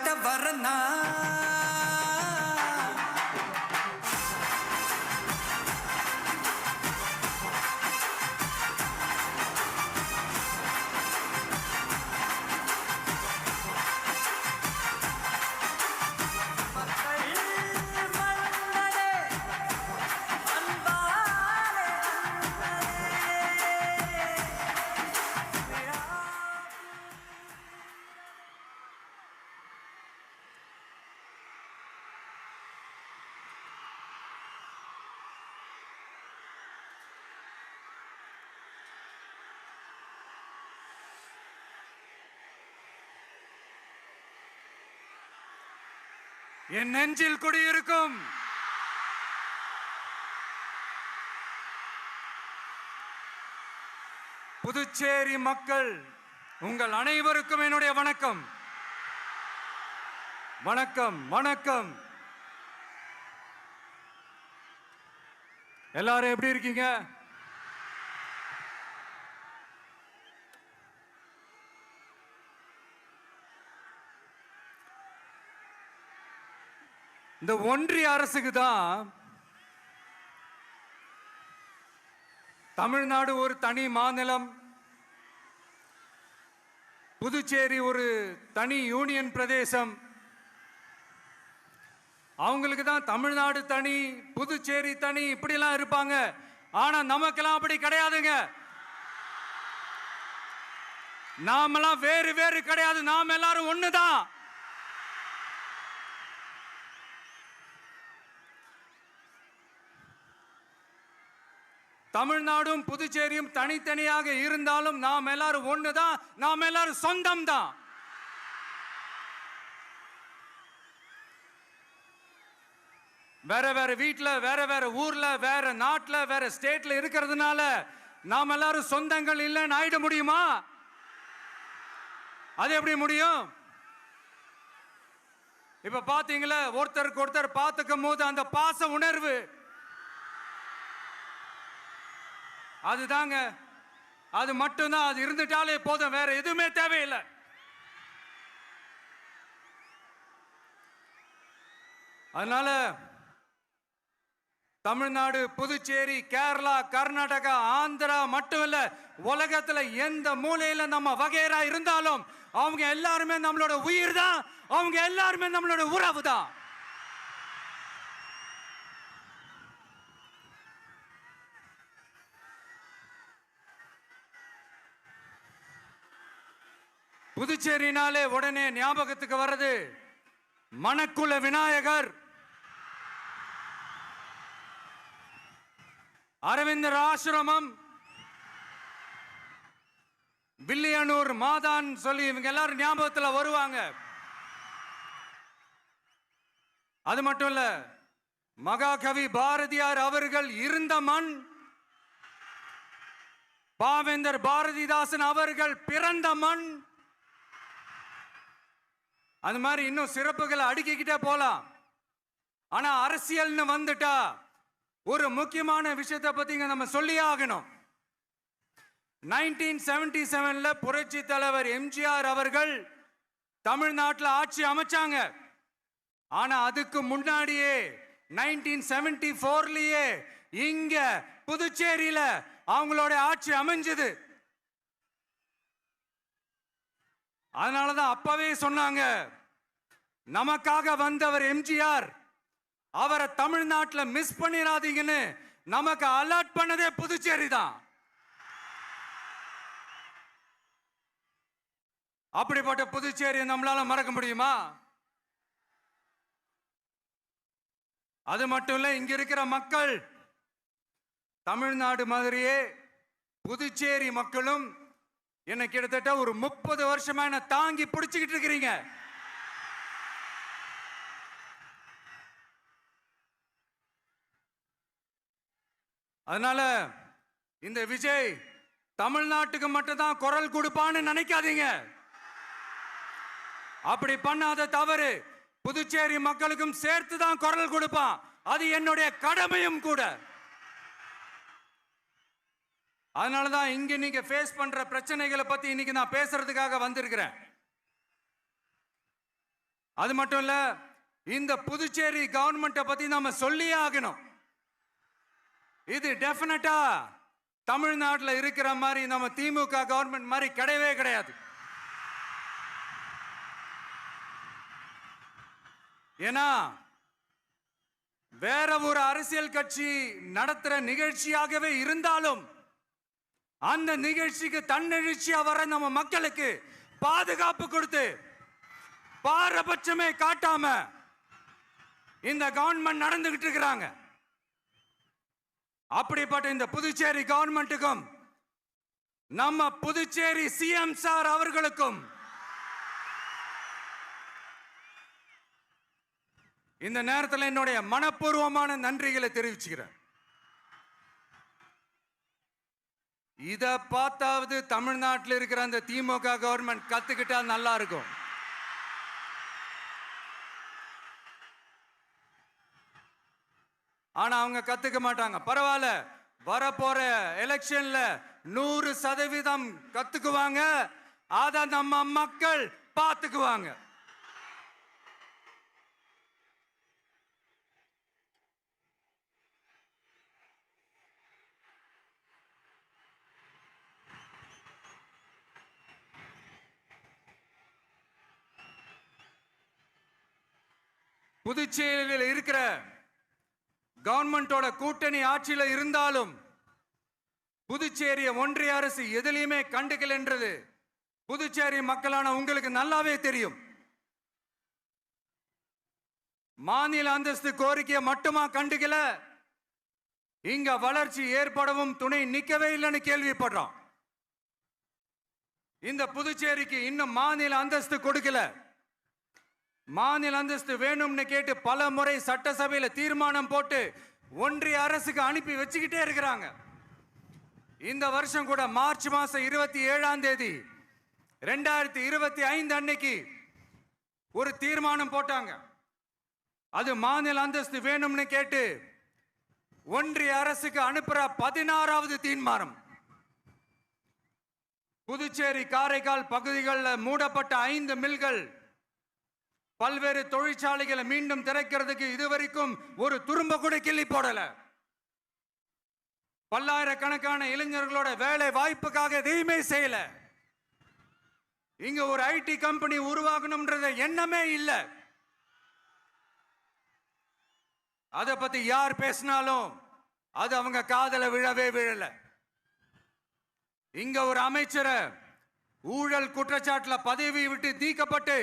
காட்ட வரனா என் நெஞ்சில் குடியிருக்கும் புதுச்சேரி மக்கள் உங்கள் அனைவருக்கும் என்னுடைய வணக்கம். வணக்கம் வணக்கம். எல்லாரும் எப்படி இருக்கீங்க? இந்த ஒன்றிய அரசுக்கு தான் தமிழ்நாடு ஒரு தனி மாநிலம், புதுச்சேரி ஒரு தனி யூனியன் பிரதேசம். அவங்களுக்கு தான் தமிழ்நாடு தனி, புதுச்சேரி தனி, இப்படிலாம் இருப்பாங்க. ஆனா நமக்கெல்லாம் அப்படி கிடையாதுங்க. நாமெல்லாம் வேறு வேறு கிடையாது. நாம் எல்லாரும் ஒண்ணுதான். தமிழ்நாடும் புதுச்சேரியும் தனித்தனியாக இருந்தாலும் நாம் எல்லாரும் ஒண்ணுதான். நாம் எல்லாரும் சொந்தம் தான். வேற வேற வீட்டுல, வேற வேற ஊர்ல, வேற நாட்டுல, வேற ஸ்டேட்ல இருக்கிறதுனால நாம் எல்லாரும் சொந்தங்கள் இல்லைன்னு ஆயிட முடியுமா? அது எப்படி முடியும்? இப்ப பாத்தீங்களா, ஒருத்தருக்கு ஒருத்தர் பார்த்துக்கும் போது அந்த பாச உணர்வு, அதுதாங்க. அது மட்டும்தான். அது இருந்துட்டாலே போதும், வேற எதுவுமே தேவையில்லை. அதனால தமிழ்நாடு, புதுச்சேரி, கேரளா, கர்நாடகா, ஆந்திரா மட்டும் இல்ல, உலகத்துல எந்த மூலையில நம்ம வகைரா இருந்தாலும் அவங்க எல்லாருமே நம்மளோட உயிர் தான். அவங்க எல்லாருமே நம்மளோட உறவு தான். புதுச்சேரினாலே உடனே ஞாபகத்துக்கு வர்றது மணக்குள விநாயகர், அரவிந்தர் ஆசிரமம், வில்லியனூர் மாதான் சொல்லி இவங்க எல்லாரும் ஞாபகத்தில் வருவாங்க. அது மட்டும் இல்ல, மகாகவி பாரதியார் அவர்கள் இருந்த மண், பாவேந்தர் பாரதிதாசன் அவர்கள் பிறந்த மண். அது மாதிரி இன்னும் சிறப்புகளை அடுக்கிக்கிட்டே போலாம். ஆனா அரசியல்னு வந்துட்டா ஒரு முக்கியமான விஷயத்தை பத்தி நம்ம சொல்லியே ஆகணும். 1977ல புரட்சி தலைவர் எம்ஜிஆர் அவர்கள் தமிழ்நாட்டில் ஆட்சி அமைச்சாங்க. ஆனா அதுக்கு முன்னாடியே 1974லயே இங்க புதுச்சேரியில அவங்களோட ஆட்சி அமைஞ்சது. அதனாலதான் அப்பவே சொன்னாங்க, நமக்காக வந்தவர் எம்ஜிஆர், அவரை தமிழ்நாட்டில் மிஸ் பண்ணிடாதீங்கன்னு நமக்கு அலர்ட் பண்ணதே புதுச்சேரி தான். அப்படிப்பட்ட புதுச்சேரியை நம்மளால மறக்க முடியுமா? அது மட்டும் இல்ல, இங்க இருக்கிற மக்கள் தமிழ்நாடு மாதிரியே புதுச்சேரி மக்களும் என்ன கிட்டத்தட்ட ஒரு 30 வருஷமா என்ன தாங்கி பிடிச்சுக்கிட்டு இருக்கிறீங்க. அதனால இந்த விஜய் தமிழ்நாட்டுக்கு மட்டும்தான் குரல் கொடுப்பான்னு நினைக்காதீங்க. அப்படி பண்ணாத தவறு. புதுச்சேரி மக்களுக்கும் சேர்த்து தான் குரல் கொடுப்பான். அது என்னுடைய கடமையும் கூட. அதனாலதான் இங்க நீங்க ஃபேஸ் பண்ற பிரச்சனைகளை பத்தி இன்னைக்கு நான் பேசுறதுக்காக வந்திருக்கிறேன். அது மட்டும் இல்ல, இந்த புதுச்சேரி கவர்மெண்ட்டை பத்தி நாம சொல்லியே ஆகணும். இது டெஃபினட்டா தமிழ்நாட்டில் இருக்கிற மாதிரி நம்ம திமுக கவர்மெண்ட் மாதிரி கிடையவே கிடையாது. ஏன்னா வேற ஒரு அரசியல் கட்சி நடத்துற நிகழ்ச்சியாகவே இருந்தாலும் அந்த நிகழ்ச்சிக்கு தன்னெழுச்சியா வர நம்ம மக்களுக்கு பாதுகாப்பு கொடுத்து பாரபட்சமே காட்டாம இந்த கவர்மெண்ட் நடந்துகிட்டு இருக்கிறாங்க. அப்படிப்பட்ட இந்த புதுச்சேரி கவர்மெண்ட்டுக்கும் நம்ம புதுச்சேரி சிஎம் சார் அவர்களுக்கும் இந்த நேரத்தில் என்னுடைய மனப்பூர்வமான நன்றிகளை தெரிவிச்சுக்கிறேன். இத பார்த்தாவது தமிழ்நாட்டில் இருக்கிற அந்த திமுக கவர்மெண்ட் கத்துக்கிட்டா நல்லா இருக்கும். ஆனா அவங்க கத்துக்க மாட்டாங்க. பரவாயில்ல, வரப்போற எலெக்ஷன்ல 100% கத்துக்குவாங்க. அத நம்ம மக்கள் பார்த்துக்குவாங்க. புதுச்சேரியில் இருக்கிற கவர்மெண்டோட கூட்டணி ஆட்சியில் இருந்தாலும் புதுச்சேரிய ஒன்றிய அரசு எதிலையுமே கண்டுக்கல என்றது புதுச்சேரி மக்களான உங்களுக்கு நல்லாவே தெரியும். மாநில அந்தஸ்து கோரிக்கையை மட்டுமா கண்டுக்கல, இங்க வளர்ச்சி ஏற்படவும் துணை நிக்கவே இல்லைன்னு கேள்விப்படுறோம். இந்த புதுச்சேரிக்கு இன்னும் மாநில அந்தஸ்து கொடுக்கல. மாநில அந்தஸ்து வேணும்னு கேட்டு பல முறை சட்டசபையில தீர்மானம் போட்டு ஒன்றிய அரசுக்கு அனுப்பி வச்சுக்கிட்டே இருக்கிறாங்க. இந்த வருஷம் கூட மார்ச் மாசம் 27ஆம் தேதி 2025 அன்னைக்கு ஒரு தீர்மானம் போட்டாங்க. அது மாநில அந்தஸ்து வேணும்னு கேட்டு ஒன்றிய அரசுக்கு அனுப்புற 16வது தீர்மானம். புதுச்சேரி காரைக்கால் பகுதிகளில் மூடப்பட்ட 5 மில்கள், பல்வேறு தொழிற்சாலைகளை மீண்டும் திறக்கிறதுக்கு இதுவரைக்கும் ஒரு துரும்ப கூட கிள்ளி போடல. பல்லாயிரக்கணக்கான இளைஞர்களோட வேலை வாய்ப்புக்காக எதையுமே செய்யல. இங்க ஒரு ஐடி கம்பெனி உருவாகணும்ன்றது எண்ணமே இல்லை. அதை பத்தி யார் பேசினாலும் அது அவங்க காதல விழவே விழல. இங்க ஒரு அமைச்சரை ஊழல் குற்றச்சாட்டுல பதவி விட்டு நீக்கப்பட்டு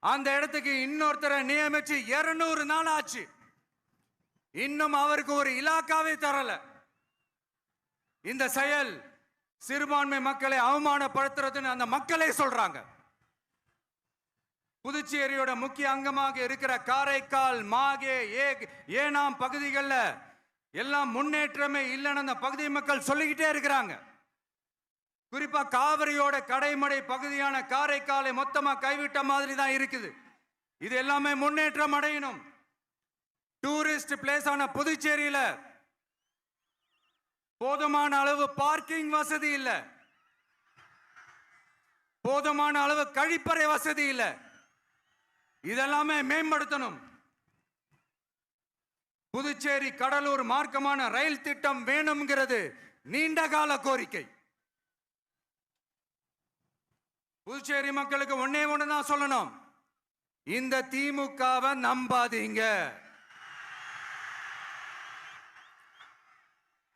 அந்த இடத்துக்கு இன்னொருத்தரை நியமிச்சு 200 நாள் ஆச்சு. இன்னும் அவருக்கு ஒரு இலாக்காவே தரல. இந்த செயல் சிறுபான்மை மக்களை அவமானப்படுத்துறதுன்னு அந்த மக்களே சொல்றாங்க. புதுச்சேரியோட முக்கிய அங்கமாக இருக்கிற காரைக்கால், மாகே, ஏனாம் பகுதிகளில் எல்லாம் முன்னேற்றமே இல்லைன்னு அந்த பகுதி மக்கள் சொல்லிக்கிட்டே இருக்கிறாங்க. குறிப்பா காவிரியோட கடைமடை பகுதியான காரைக்காலை மொத்தமா கைவிட்ட மாதிரி தான் இருக்குது. இது எல்லாமே முன்னேற்றம் அடையணும். டூரிஸ்ட் பிளேஸ் ஆன புதுச்சேரியில போதுமான அளவு பார்க்கிங் வசதி இல்லை, போதுமான அளவு கழிப்பறை வசதி இல்லை. இதெல்லாமே மேம்படுத்தணும். புதுச்சேரி கடலூர் மார்க்கமான ரயில் திட்டம் வேணும்ங்கிறது நீண்ட கால கோரிக்கை. புதுச்சேரி மக்களுக்கு ஒன்னே ஒண்ணுதான் சொல்லணும், இந்த திமுகவை நம்பாதீங்க.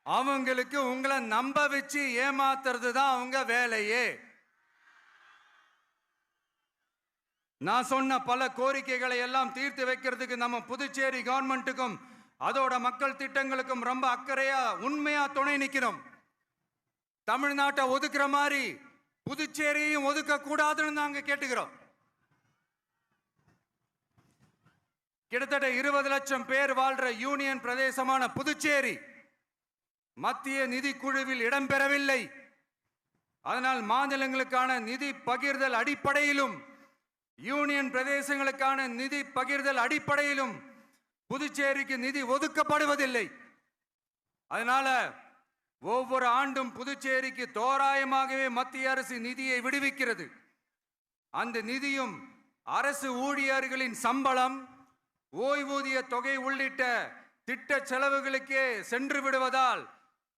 அவங்களுக்கு உங்களை நம்ப வச்சு ஏமாத்துறது தான் அவங்க வேலையே. நான் சொன்ன பல கோரிக்கைகளை எல்லாம் தீர்த்து வைக்கிறதுக்கு நம்ம புதுச்சேரி கவர்மெண்ட்டுக்கும் அதோட மக்கள் திட்டங்களுக்கும் ரொம்ப அக்கறையா உண்மையா துணை நிற்கணும். தமிழ்நாட்டை ஒதுக்குற மாதிரி புதுச்சேரியும் ஒதுக்க கூடாதுன்னு நாங்க கேட்டுக்கிறோம். கிட்டத்தட்ட 20 லட்சம் பேர் வாழ்ற யூனியன் பிரதேசமான புதுச்சேரி மத்திய நிதி குழுவில் இடம்பெறவில்லை. அதனால் மாநிலங்களுக்கான நிதி பகிர்தல் அடிப்படையிலும் யூனியன் பிரதேசங்களுக்கான நிதி பகிர்தல் அடிப்படையிலும் புதுச்சேரிக்கு நிதி ஒதுக்கப்படுவதில்லை. அதனால ஒவ்வொரு ஆண்டும் புதுச்சேரிக்கு தோராயமாகவே மத்திய அரசு நிதியை விடுவிக்கிறது. அந்த நிதியும் அரசு ஊழியர்களின் சம்பளம், ஓய்வூதிய தொகை உள்ளிட்ட திட்ட செலவுகளுக்கே சென்று விடுவதால்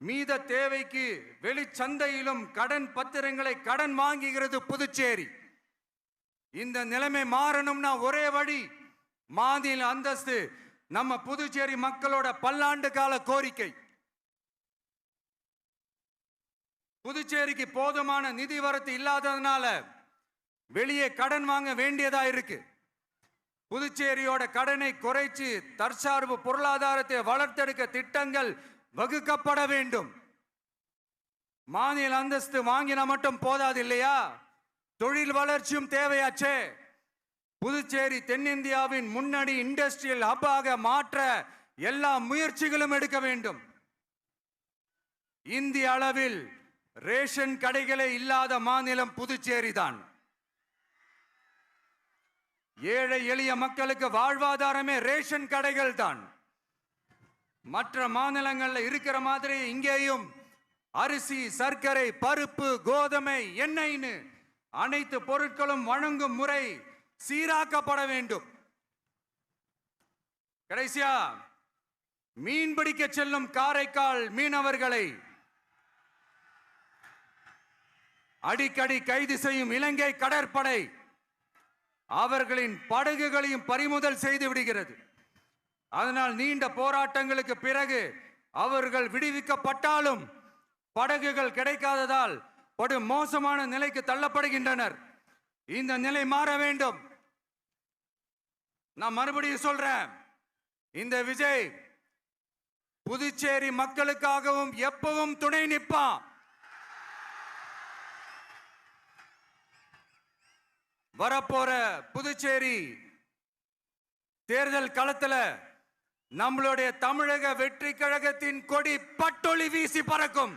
மீத தேவைக்கு வெளிச்சந்தையிலும் கடன் பத்திரங்களை கடன் வாங்குகிறது புதுச்சேரி. இந்த நிலைமை மாறணும்னா ஒரே வழி, மாநில அந்தஸ்து நம்ம புதுச்சேரி மக்களோட பல்லாண்டு கால கோரிக்கை. புதுச்சேரிக்கு போதுமான நிதி வரத்து இல்லாததுனால வெளியே கடன் வாங்க வேண்டியதா இருக்கு. புதுச்சேரியோட கடனை குறைச்சு தற்சார்பு பொருளாதாரத்தை வளர்த்தெடுக்க திட்டங்கள் வகுக்கப்பட வேண்டும். மாநில அந்தஸ்து வாங்கினா மட்டும் போதாது இல்லையா, தொழில் வளர்ச்சியும் தேவையாச்சே. புதுச்சேரி தென்னிந்தியாவின் முன்னணி இண்டஸ்ட்ரியல் ஹப்பாக மாற்ற எல்லா முயற்சிகளும் எடுக்க வேண்டும். இந்திய அளவில் ரேஷன் கடைகளே இல்லாத மாநிலம் புதுச்சேரி தான். ஏழை எளிய மக்களுக்கு வாழ்வாதாரமே ரேஷன் கடைகள் தான். மற்ற மாநிலங்கள்ல இருக்கிற மாதிரி இங்கேயும் அரிசி, சர்க்கரை, பருப்பு, கோதுமை, எண்ணெய்னு அனைத்து பொருட்களும் வழங்கும் முறை சீராக்கப்பட வேண்டும். கடைசியா, மீன் பிடிக்க செல்லும் காரைக்கால் மீனவர்களை அடிக்கடி கைது செய்யும் இலங்கை கடற்படை அவர்களின் படகுகளையும் பறிமுதல் செய்து விடுகிறது. அதனால் நீண்ட போராட்டங்களுக்கு பிறகு அவர்கள் விடுவிக்கப்பட்டாலும் படகுகள் கிடைக்காததால் படு மோசமான நிலைக்கு தள்ளப்படுகின்றனர். இந்த நிலை மாற வேண்டும். நான் மறுபடியும் சொல்றேன், இந்த விஜய் புதுச்சேரி மக்களுக்காகவும் எப்பவும் துணை நிற்பான். வரப்போற புதுச்சேரி தேர்தல் களத்துல நம்மளுடைய தமிழக வெற்றி கழகத்தின் கொடி பட்டொளி வீசி பறக்கும்.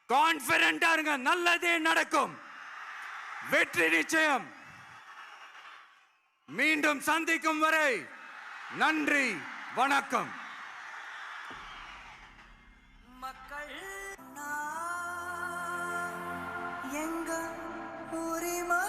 கான்பிடென்டா இருங்க, நல்லதே நடக்கும், வெற்றி நிச்சயம். மீண்டும் சந்திக்கும் வரை நன்றி, வணக்கம். மக்கள் எங்க உரிமை